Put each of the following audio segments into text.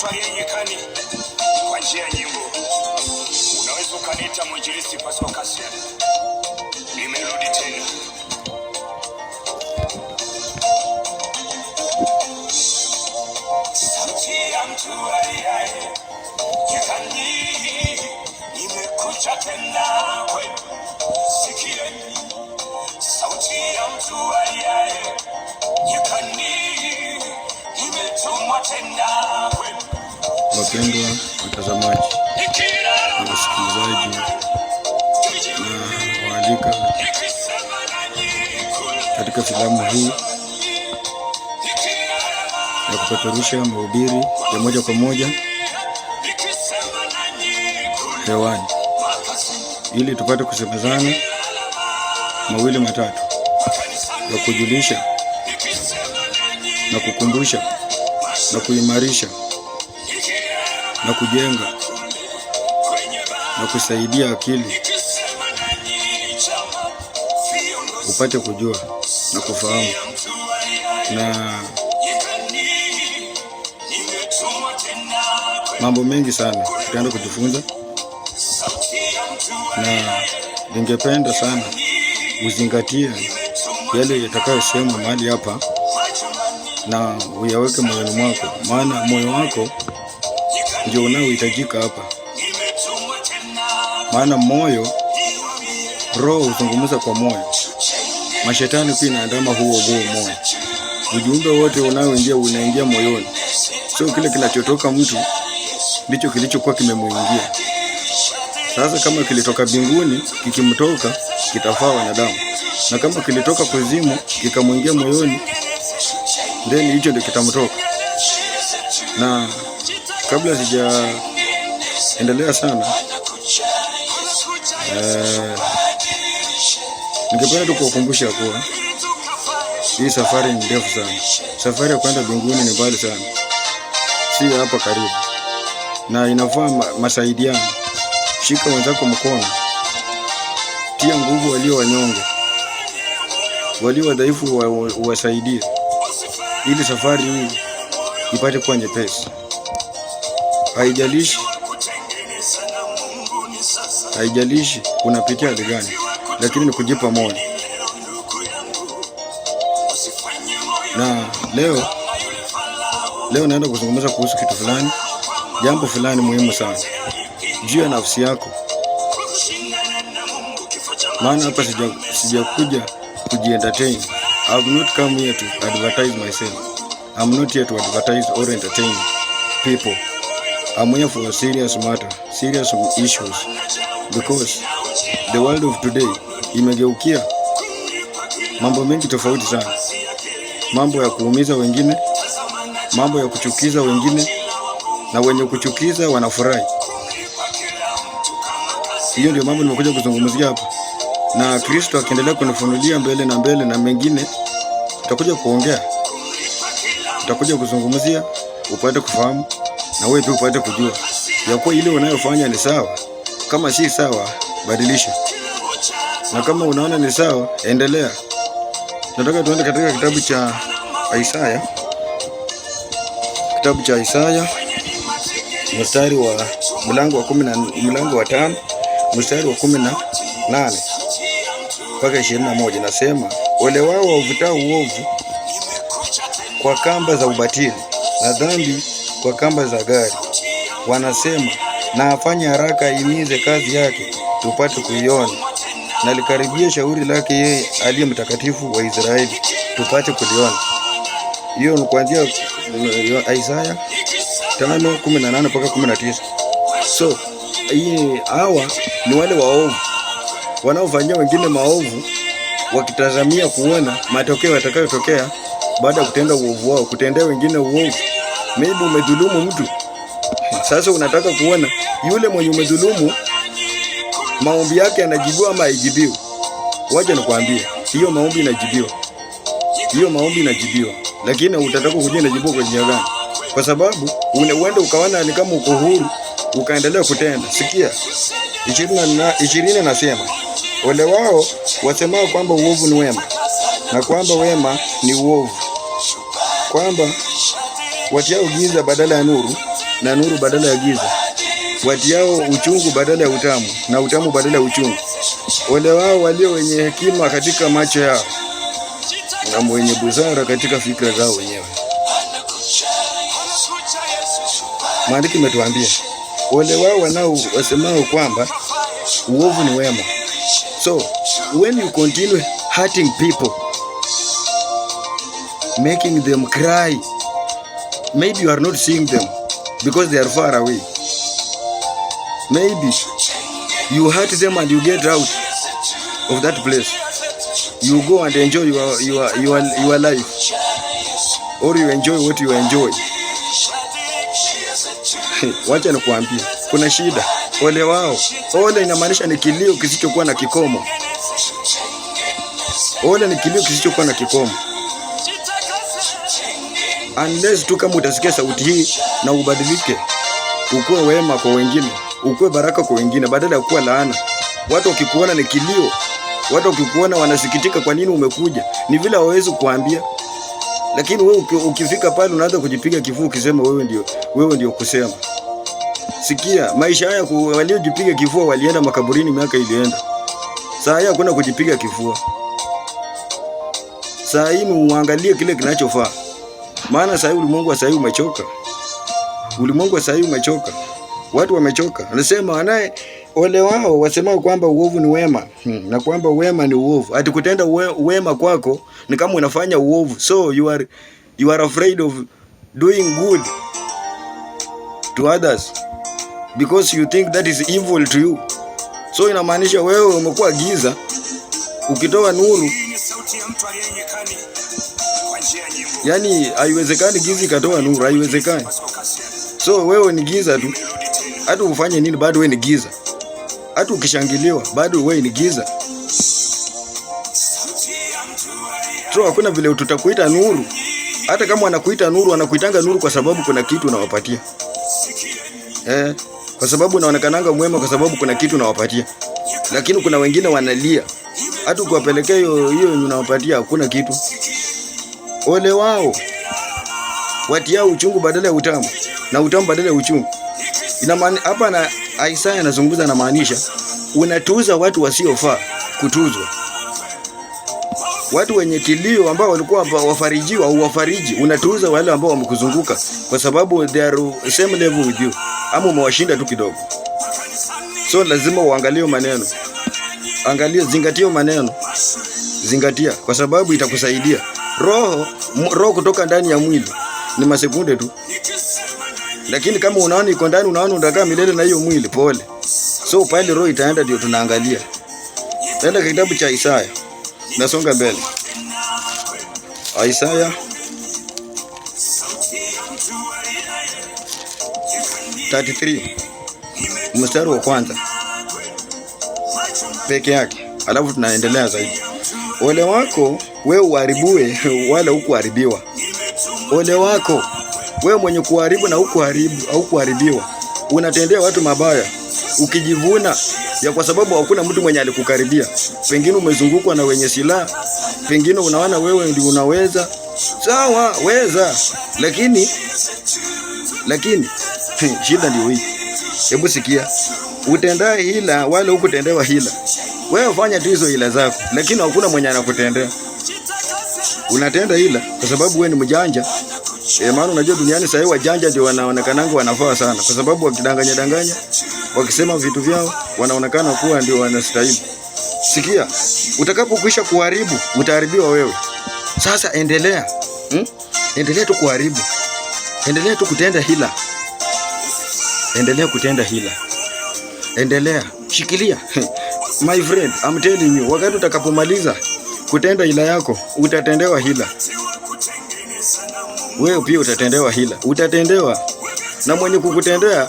naitwa Yenyekani kwa njia ya nyimbo. Unaweza ukaniita mwinjilisti Pascal Cassian. Nimerudi tena. Sauti ya mtu aliaye Nyekani, nimekuja tena kwenu. Sikieni sauti ya mtu aliaye Nyekani, nimetumwa tena kwenu. Wapendwa watazamaji na wasikilizaji, na waalika katika filamu hii ya kupeperusha mahubiri ya moja kwa moja hewani, ili tupate kusemezana mawili matatu ya kujulisha na kukumbusha na kuimarisha na kujenga na kusaidia akili upate kujua na kufahamu na mambo mengi sana tutaenda kujifunza, na ningependa sana uzingatie yale yatakayosemwa mahali hapa na uyaweke moyoni mwako, maana moyo wako ndio unaohitajika hapa. Maana moyo, roho huzungumza kwa moyo, mashetani pia inaandama huo moyo. Ujumbe wote unaoingia unaingia moyoni, sio kile kinachotoka mtu ndicho kilichokuwa kimemuingia. Sasa kama kilitoka mbinguni kikimtoka kitafaa wanadamu, na kama kilitoka kuzimu kikamuingia moyoni, ndeni hicho ndio kitamtoka. Na kabla sijaendelea sana, ningependa tu kuwakumbusha kuwa hii safari ni ndefu sana. Safari ya kwenda mbinguni ni mbali sana, si hapa karibu, na inafaa masaidiano. Shika wenzako mkono, tia nguvu walio wanyonge, walio wadhaifu uwasaidie, ili safari hii ipate kuwa nyepesi. Haijalishi unapitia hali gani, lakini ni kujipa moyo. Na leo naenda kuzungumza kuhusu kitu fulani, jambo fulani muhimu sana juu ya nafsi yako. Maana hapa sijakuja kujientertain. I have not come here to advertise myself. I'm not here to advertise or entertain people. I'm here for a serious matter, serious issues, because the world of today imegeukia mambo mengi tofauti sana. Mambo ya kuumiza wengine, mambo ya kuchukiza wengine, na wenye kuchukiza wanafurahi. Hiyo ndio mambo nimekuja kuzungumzia hapa, na Kristo akiendelea kunifunulia mbele na mbele na mengine tutakuja kuongea, tutakuja kuzungumzia upate kufahamu, na wewe pia upate kujua ya kuwa ile unayofanya ni sawa. Kama si sawa, badilisha, na kama unaona ni sawa, endelea. Nataka tuende katika kitabu cha Isaya, mstari wa mlango wa 5 mstari wa 18 mpaka 21. Nasema, ole wao wavutao uovu kwa kamba za ubatili, na dhambi kwa kamba za gari. Wanasema, na afanye haraka aimize kazi yake tupate kuiona, na likaribia shauri lake yeye aliye mtakatifu wa Israeli tupate kuliona. Hiyo ni kuanzia Isaya 5:18 mpaka 19. So hawa ni wale waovu wanaofanyia wengine maovu, wakitazamia kuona matokeo yatakayotokea baada ya kutenda uovu wao, kutendea wengine uovu. Maybe umedhulumu mtu, sasa unataka kuona yule mwenye umedhulumu maombi yake yanajibiwa ama haijibiwi. Wacha nikwambie, hiyo maombi inajibiwa, lakini utataka kujua inajibiwa kwa njia gani? Kwa sababu uende ukaona ni kama uko huru, ukaendelea kutenda. Sikia 20 nasema, ole wao wasemao kwamba uovu ni wema na kwamba wema ni uovu, kwamba watiao giza badala ya nuru na nuru badala ya giza, watiao uchungu badala ya utamu na utamu badala ya uchungu. Ole wao walio wenye hekima katika macho yao na wenye busara katika fikra zao wenyewe. Maandiko imetuambia ole wao wanao wasemao kwamba uovu ni wema. So when you continue hurting people, making them cry, maybe you are not seeing them because they are far away. Maybe you hurt them and you get out of that place. You go and enjoy your life, or you enjoy what you enjoy. Wacha nikuambia, kuna shida. Ole wao. Ole inamaanisha ni kilio kisichokuwa na kikomo. Ole ni kilio kisichokuwa na kikomo. Unless tu kama utasikia sauti hii na ubadilike, ukuwe wema kwa wengine, ukuwe baraka kwa wengine badala ya kuwa laana. Watu wakikuona ni kilio, watu wakikuona wanasikitika kwa nini umekuja. Ni vile hawezi kuambia. Lakini wewe ukifika pale unaanza kujipiga kifua ukisema wewe ndio kusema. Sikia, maisha haya waliojipiga kifua walienda makaburini miaka ilienda. Saa hii hakuna kujipiga kifua. Saa hii uangalie kile kinachofaa. Maana saa hii ulimwengu wa saa hii umechoka. Ulimwengu wa saa hii umechoka. Watu wamechoka. Anasema anaye ole wao wasemao kwamba uovu ni wema na kwamba wema ni uovu. Ati kutenda wema kwako ni kama unafanya uovu. So you are afraid of doing good to others because you think that is evil to you. So inamaanisha wewe umekuwa giza ukitoa nuru. Yani haiwezekani giza ikatoa nuru, haiwezekani. So wewe ni giza tu. Hata ufanye nini bado wewe ni giza. Hata ukishangiliwa bado wewe ni giza. So hakuna vile tutakuita nuru. Hata kama wanakuita nuru, wanakuitanga nuru kwa sababu kuna kitu unawapatia. Kwa sababu unaonekananga mwema kwa sababu kuna kitu unawapatia. Lakini kuna wengine wanalia. Hata ukiwapelekea hiyo unawapatia hakuna kitu. Ole wao watiao uchungu badala ya utamu na utamu badala ya uchungu. Ina maana hapa na Isaya anazungumza na maanisha unatuza watu wasiofaa kutuzwa. Watu wenye kilio ambao walikuwa wafarijiwa au wafariji, unatuza wale ambao wamekuzunguka kwa sababu they are same level with you. Ama umewashinda tu kidogo. So lazima uangalie maneno. Angalia, zingatia maneno. Zingatia kwa sababu itakusaidia. Roho kutoka ndani ya mwili ni masekunde tu. Lakini kama unaona iko ndani, unaona utakaa milele na hiyo mwili, pole. So pale roho itaenda ndio tunaangalia. Tenda kitabu cha Isaya. Nasonga mbele. Isaya 33 mstari wa kwanza peke yake, alafu tunaendelea zaidi. Ole wako wewe uharibue wala hukuharibiwa. Ole wako wewe mwenye kuharibu na hukuharibu au kuharibiwa. Unatendea watu mabaya ukijivuna ya kwa sababu hakuna mtu mwenye alikukaribia. Pengine umezungukwa na wenye silaha, pengine unaona wewe ndio unaweza. Sawa, weza. Lakini shida ndio hii. Hebu sikia. Utendea hila wala hukutendewa hila. Wewe fanya tu hizo hila zako, lakini hakuna mwenye anakutendea. Unatenda hila kwa sababu wewe ni mjanja. Maana unajua duniani sasa wajanja ndio wanaonekananga wanafaa sana kwa sababu wakidanganya wakisema vitu vyao wanaonekana kuwa ndio wanastahili. Sikia, utakapokwisha kuharibu utaharibiwa wewe. Sasa endelea. Endelea tu kuharibu. Endelea tu kutenda hila. Endelea kutenda hila. Endelea. Shikilia. My friend, I'm telling you, wakati utakapomaliza kutenda hila yako, utatendewa hila. Wewe pia utatendewa hila. Utatendewa. Na mwenye kukutendea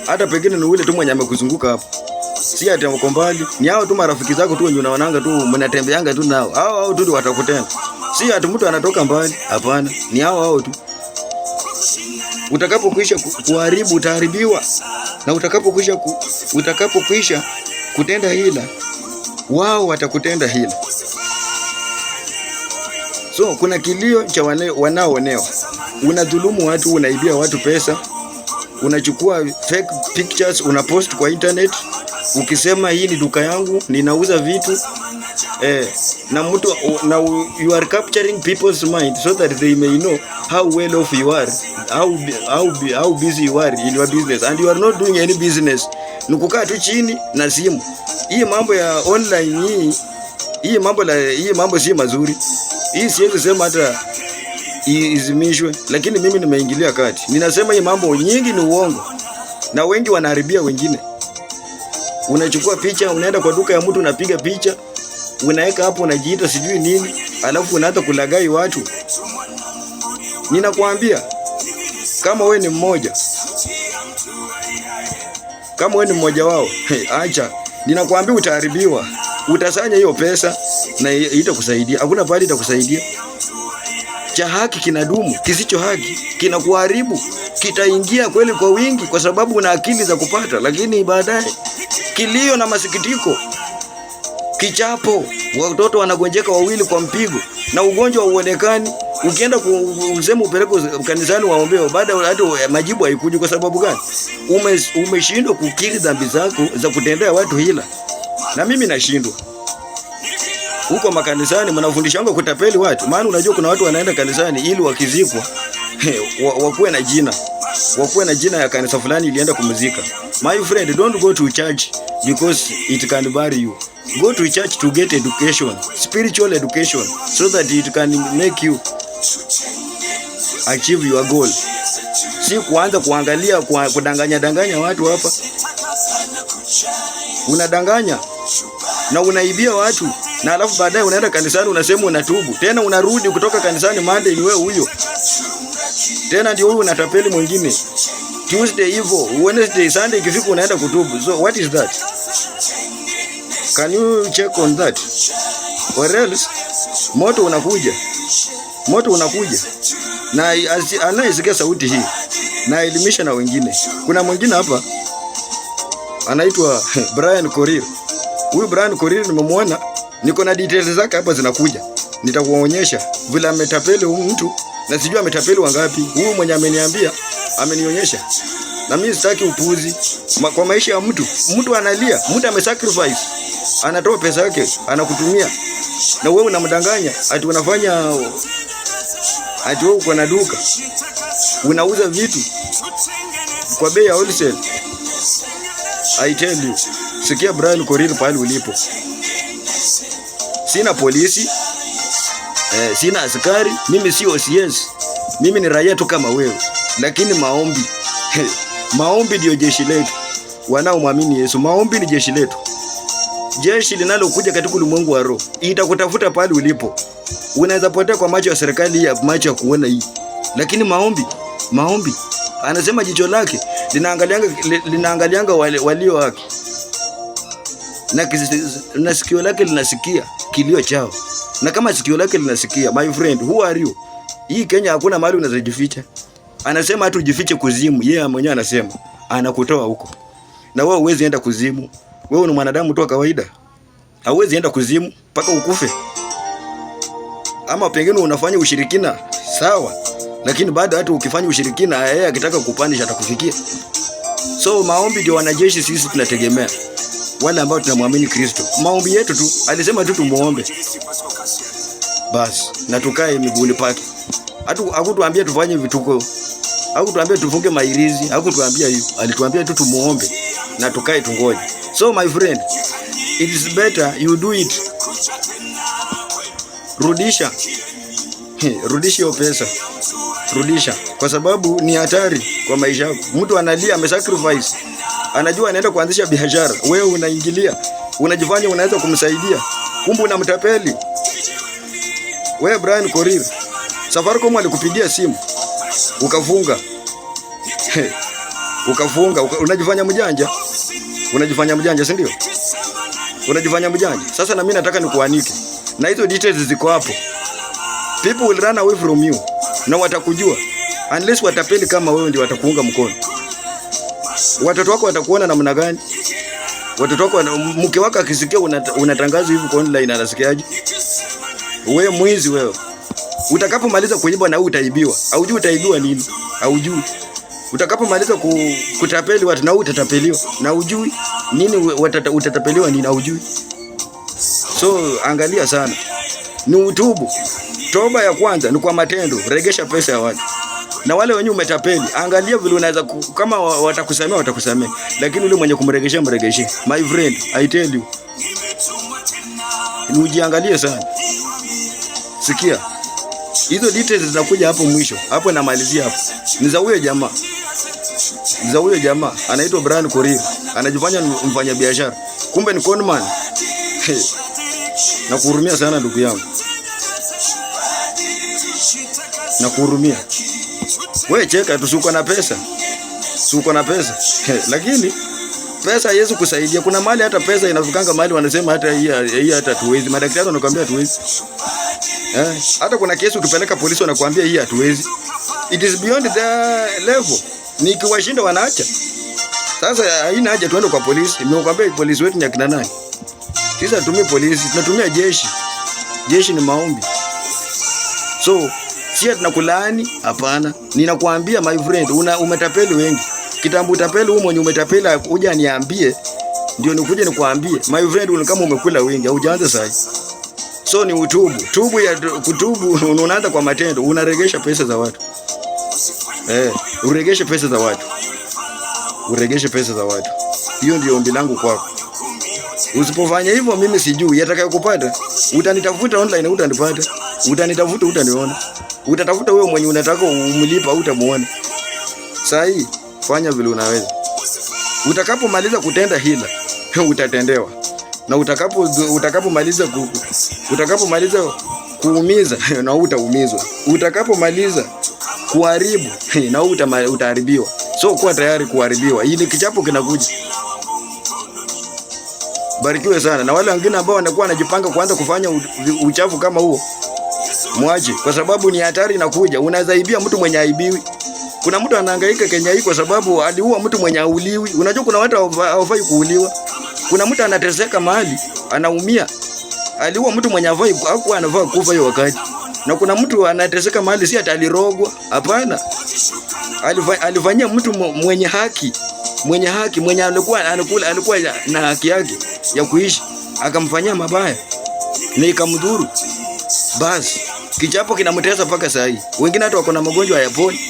hata pengine ni ule tu mwenye amekuzunguka hapo. Si ati mko mbali. Ni hao tu marafiki zako tu wenye unaonanga tu mnatembeanga tu nao. Hao tu ndio watakutenda. Si ati mtu anatoka mbali. Hapana. Ni hao tu. Utakapokwisha kuharibu utaharibiwa. Na utakapokwisha kutenda hila, wao watakutenda hila. So kuna kilio cha wanaoonewa. Unadhulumu watu, unaibia watu pesa. unachukua fake pictures unapost kwa internet ukisema hii ni duka yangu ninauza vitu na mtu na you are capturing people's mind so that they may know how well off you are, how busy you are in your business, and you are not doing any business. Nukukaa tu chini na simu. Hii mambo ya online hii mambo si mazuri. Hii siwezi sema hata izimishwe, lakini mimi nimeingilia kati. Ninasema hii mambo nyingi ni uongo na wengi wanaharibia wengine. Unachukua picha, unaenda kwa duka ya mtu unapiga picha, unaweka hapo unajiita sijui nini, alafu unaanza kulagai watu. Ninakwambia kama wewe ni mmoja, wao, acha. Ninakwambia utaharibiwa. Utasanya hiyo pesa na itakusaidia. Hakuna pale itakusaidia. Cha haki kinadumu, kisicho haki kinakuharibu. Kitaingia kweli kwa wingi kwa sababu una akili za kupata, lakini baadaye kilio na masikitiko, kichapo, watoto wanagonjeka wawili kwa mpigo na ugonjwa uonekani. Ukienda kusema upeleke kanisani waombewe, baada hata majibu haikuji. Kwa sababu gani? Umeshindwa kukiri dhambi zako za kutendea watu hila. Na mimi nashindwa. Huko makanisani mnafundishanga kutapeli watu. Maana unajua kuna watu wanaenda kanisani ili wakizikwa wakuwe na jina. Wakuwe na jina ya kanisa fulani ilienda kumzika. My friend, don't go to church because it can bury you. Go to church to get education, spiritual education, so that it can make you achieve your goal. Si kuanza kuangalia kudanganya watu hapa. Unadanganya na unaibia watu, na alafu baadaye unaenda kanisani unasema unatubu. Tena unarudi kutoka kanisani Monday ni wewe huyo. Tena ndio huyo unatapeli mwingine. Tuesday hivyo, Wednesday, Sunday ikifika unaenda kutubu. So what is that? Can you check on that? Or else moto unakuja. Na anayesikia sauti hii na elimisha na wengine. Kuna mwingine hapa anaitwa Brian Korir. Huyu Brian Korir nimemwona, niko na details zake hapa zinakuja. Nitakuonyesha vile ametapeli huyu mtu, na sijui ametapeli wangapi. Huyu mwenye ameniambia, amenionyesha. Na mimi sitaki upuzi kwa maisha ya mtu. Mtu analia, mtu amesacrifice, anatoa pesa yake, anakutumia. Na wewe unamdanganya ati unafanya, ati wewe uko na duka, unauza vitu kwa bei ya wholesale. I tell you, sikia Brian Korir pale ulipo. Sina polisi, sina askari, mimi si OCS. Mimi ni raia tu kama wewe. Lakini maombi ndio jeshi letu. Wanaomwamini Yesu, maombi ni jeshi letu. Jeshi linalokuja katika ulimwengu wa roho itakutafuta pale ulipo. Unaweza potea kwa macho ya serikali, ya macho ya kuona hii. Lakini maombi anasema jicho lake linaangalianga walio wake. Na sikio lake linasikia kilio chao. Na kama sikio lake linasikia, my friend, who are you? Hii Kenya hakuna mahali unazojificha. Anasema hata ujifiche kuzimu. Yeye mwenyewe anasema anakutoa huko. Na wewe huwezi enda kuzimu. Wewe ni mwanadamu tu wa kawaida. Hauwezi enda kuzimu mpaka ukufe. Ama pengine unafanya ushirikina, sawa. Lakini baada hata ukifanya ushirikina, yeye akitaka kupandisha atakufikia. So maombi ndio wanajeshi sisi tunategemea. Wale ambao tunamwamini Kristo. Maombi yetu tu, alisema tu tumuombe. Basi, na tukae miguuni pake. Hakutuambia tufanye vituko. Hakutuambia tufunge mairizi, hakutuambia hivyo. Alituambia tu tumuombe na tukae tungoje. So my friend, it is better you do it. Rudisha hiyo pesa. Rudisha, kwa sababu ni hatari kwa maisha yako. Mtu analia, amesacrifice. Anajua anaenda kuanzisha biashara. Wewe unaingilia, unajifanya unaweza kumsaidia. Kumbe unamtapeli. Wewe Brian Korir, Safaricom alikupigia simu ukafunga. Unajifanya mjanja, si ndio? Unajifanya mjanja. Sasa na mimi nataka nikuanike. Na hizo details ziko hapo. People will run away from you. Na watakujua. Unless watapeli kama wewe ndio watakuunga mkono. Watoto wako watakuona namna gani? Watoto wako, mke wako akisikia unatangaza hivi kwa online anasikiaje? Wewe mwizi wewe. Utakapomaliza kuiba na utaibiwa. Haujui utaibiwa nini? Haujui. Utakapomaliza kutapeli watu na utatapeliwa na ujui nini utatapeliwa nini na ujui. So angalia sana. Ni utubu. Toba ya kwanza ni kwa matendo, regesha pesa ya watu. Na wale wenye umetapeli, angalia vile unaweza kama watakusamea watakusamea, lakini yule mwenye kumregesha mregeshe. My friend, I tell you. Ni ujiangalie sana. Sikia. Hizo details zinakuja hapo mwisho. Hapo namalizia hapo. Ni za huyo jamaa. Ni za huyo jamaa anaitwa Brian Korir. Anajifanya mfanya biashara. Kumbe ni conman. Nakuhurumia sana ndugu yangu. Nakuhurumia. Wewe cheka tu, uko na pesa. Uko na pesa. Lakini pesa haiwezi kusaidia. Kuna mali hata pesa inafikanga mali wanasema hata hii hata tuwezi. Madaktari wanakuambia tuwezi. Hata kuna kesi ukipeleka polisi wanakuambia hii hatuwezi. It is beyond the level. Nikiwashinda wanaacha. Sasa haina haja tuende kwa polisi. Nimekuambia polisi wetu ni akina nani? Sisi tutumie polisi, tunatumia jeshi. Jeshi ni maombi. So, sisi tunakulaani hapana. Ninakuambia my friend, umetapeli wengi. Kitambo utapeli huo mwenye umetapeli kuja niambie, ndio nikuje nikuambie. My friend, kama umekula wengi, hujaanza sasa. So ni utubu. Tubu ya kutubu unaanza kwa matendo, unaregesha pesa za watu. Uregeshe pesa za watu. Uregeshe pesa za watu. Hiyo ndio ombi langu kwako. Usipofanya hivyo mimi sijui yatakayokupata. Utanitafuta online utanipata. Utanitafuta utaniona. Utatafuta wewe mwenye unataka umlipa utamuona. Sasa hii fanya vile unaweza. Utakapomaliza kutenda hila, utatendewa. Na utakapomaliza kuumiza na utaumizwa. Utakapomaliza kuharibu na utaharibiwa. So kuwa tayari kuharibiwa. Hili kichapo kinakuja. Barikiwe sana. Na wale wengine ambao wanakuwa wanajipanga kuanza kufanya uchafu kama huo, mwache, kwa sababu ni hatari inakuja. Unaweza ibia mtu mwenye aibiwi. Kuna mtu anahangaika Kenya hii kwa sababu aliua mtu mwenye auliwi. Unajua kuna watu hawafai kuuliwa. Kuna mtu anateseka mahali, anaumia. Aliua mtu mwenye hakuwa anafaa kufa hiyo wakati. Na kuna mtu anateseka mahali si ati alirogwa. Hapana. Alifanyia mtu mwenye haki. Mwenye alikuwa na haki yake ya kuishi, akamfanyia mabaya na ikamdhuru. Basi kichapo kinamtesa mpaka saa hii. Wengine hata wako na magonjwa hayaponi.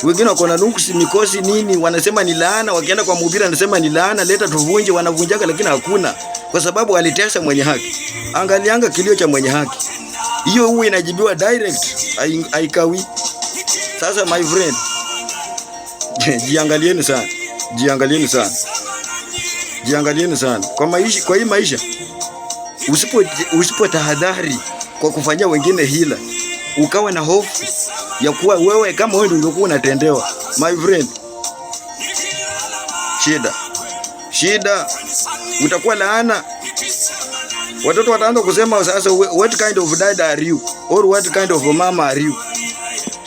Wengine wako na nuksi, mikosi nini, wanasema ni laana. Wakienda kwa mhubiri anasema ni laana, leta tuvunje, wanavunjaka lakini hakuna, kwa sababu alitesa mwenye haki. Angalianga kilio cha mwenye haki. Hiyo huwa inajibiwa direct, haikawi. Sasa my friend, jiangalieni sana. Jiangalieni sana. Jiangalieni sana. Kwa hii maisha usipo tahadhari kwa kufanyia wengine hila, ukawa na hofu ya kuwa wewe kama wewe ndio ungekuwa unatendewa, my friend, shida utakuwa laana. Watoto wataanza kusema sasa, what kind of dad are you, or what kind of mama are you?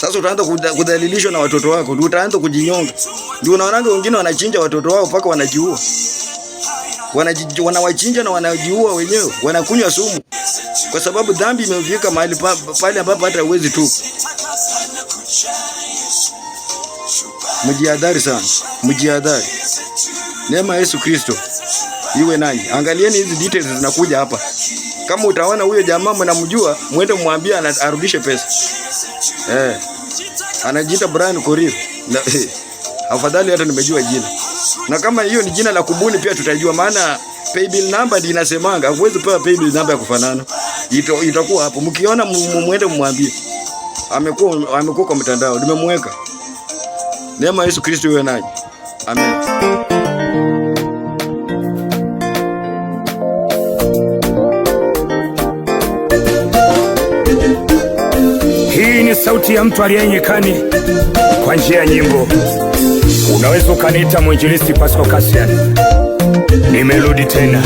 Sasa utaanza kudhalilishwa na watoto wako, utaanza kujinyonga. Ndio unaona wengine wanachinja watoto wao mpaka wanajiua. Wanawachinja na wanajiua wenyewe, wanakunywa sumu. Kwa sababu dhambi imefika mahali pale ambapo hata huwezi tu. Mjihadhari sana. Mjihadhari. Neema Yesu Kristo iwe nanyi. Angalieni hizi details zinakuja hapa. Kama utaona huyo jamaa mnamjua, muende mwambie arudishe pesa. Anajiita Brian Korir. Afadhali hata nimejua jina. Na kama hiyo ni jina la kubuni pia tutajua, maana paybill number ndio inasemanga. Huwezi pewa paybill number ya kufanana. Itakuwa hapo. Mkiona muende mwambie. Amekuwa kwa mtandao. Nimemweka. Neema Yesu Kristo iwe nanyi. Amen. Hii ni sauti ya mtu aliye nyikani kwa njia ya nyimbo. Unaweza ukaniita mwinjilisti Pascal Cassian. Nimerudi tena.